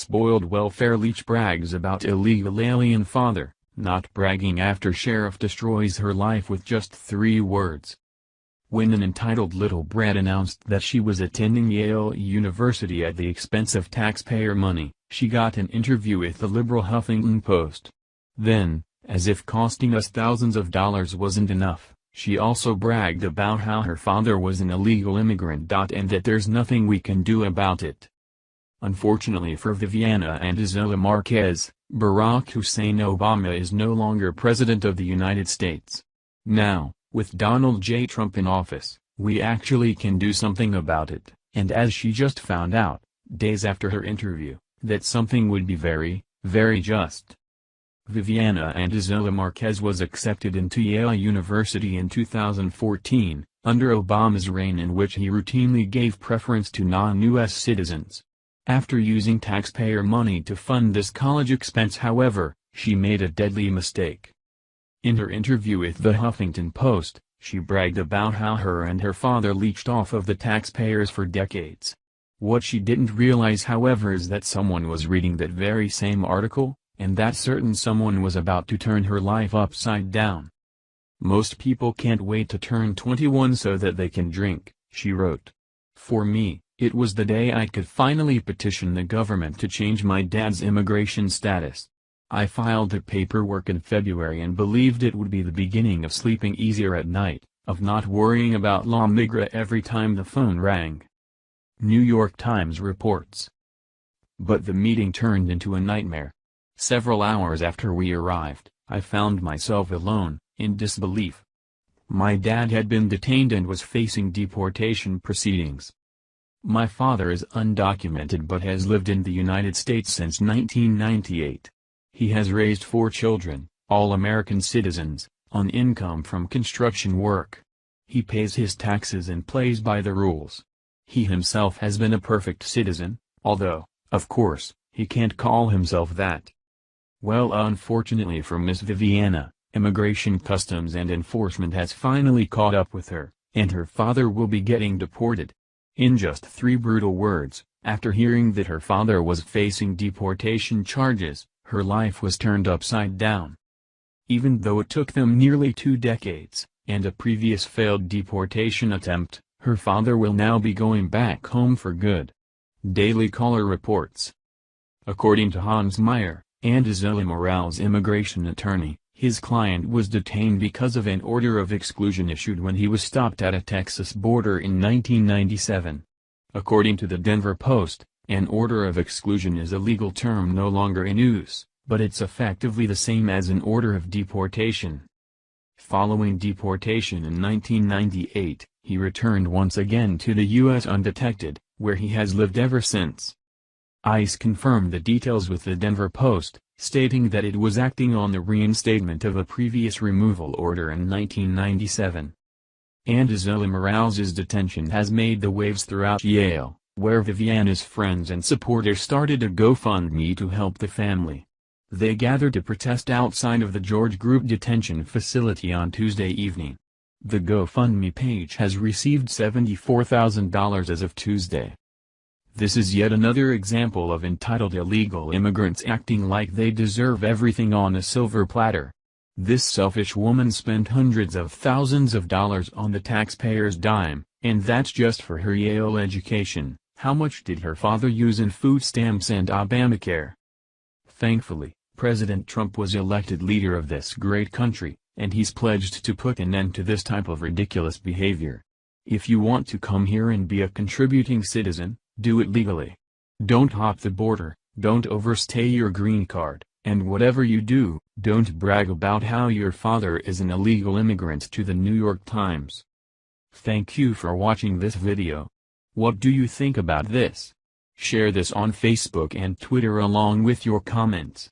Spoiled welfare Leech brags about illegal alien father, not bragging after sheriff destroys her life with just 3 words. When an entitled little brat announced that she was attending Yale University at the expense of taxpayer money, she got an interview with the liberal Huffington Post. Then, as if costing us thousands of dollars wasn't enough, she also bragged about how her father was an illegal immigrant. And that there's nothing we can do about it. Unfortunately for Viviana and Isela Marquez, Barack Hussein Obama is no longer President of the United States. Now, with Donald J. Trump in office, we actually can do something about it, and as she just found out, days after her interview, that something would be very, very just. Viviana and Isela Marquez was accepted into Yale University in 2014, under Obama's reign, in which he routinely gave preference to non-U.S. citizens. After using taxpayer money to fund this college expense, however, she made a deadly mistake. In her interview with the Huffington Post, she bragged about how her and her father leached off of the taxpayers for decades. What she didn't realize, however, is that someone was reading that very same article, and that certain someone was about to turn her life upside down. "Most people can't wait to turn 21 so that they can drink," she wrote. "For me, it was the day I could finally petition the government to change my dad's immigration status. I filed the paperwork in February and believed it would be the beginning of sleeping easier at night, of not worrying about La Migra every time the phone rang." New York Times reports. But the meeting turned into a nightmare. Several hours after we arrived, I found myself alone, in disbelief. My dad had been detained and was facing deportation proceedings. My father is undocumented but has lived in the United States since 1998. He has raised 4 children, all American citizens, on income from construction work. He pays his taxes and plays by the rules. He himself has been a perfect citizen, although, of course, he can't call himself that. Well, unfortunately for Miss Viviana, Immigration Customs and Enforcement has finally caught up with her, and her father will be getting deported. In just 3 brutal words, after hearing that her father was facing deportation charges, her life was turned upside down. Even though it took them nearly 2 decades, and a previous failed deportation attempt, her father will now be going back home for good. Daily Caller reports. According to Hans Meyer, and Isela Morales' immigration attorney, his client was detained because of an order of exclusion issued when he was stopped at a Texas border in 1997. According to the Denver Post, an order of exclusion is a legal term no longer in use, but it's effectively the same as an order of deportation. Following deportation in 1998, he returned once again to the U.S. undetected, where he has lived ever since. ICE confirmed the details with the Denver Post, stating that it was acting on the reinstatement of a previous removal order in 1997. And Isela Morales' detention has made the waves throughout Yale, where Viviana's friends and supporters started a GoFundMe to help the family. They gathered to protest outside of the George Group detention facility on Tuesday evening. The GoFundMe page has received $74,000 as of Tuesday. This is yet another example of entitled illegal immigrants acting like they deserve everything on a silver platter. This selfish woman spent hundreds of thousands of dollars on the taxpayer's dime, and that's just for her Yale education. How much did her father use in food stamps and Obamacare? Thankfully, President Trump was elected leader of this great country, and he's pledged to put an end to this type of ridiculous behavior. If you want to come here and be a contributing citizen, do it legally. Don't hop the border, don't overstay your green card, and whatever you do, don't brag about how your father is an illegal immigrant to the New York Times. Thank you for watching this video. What do you think about this? Share this on Facebook and Twitter along with your comments.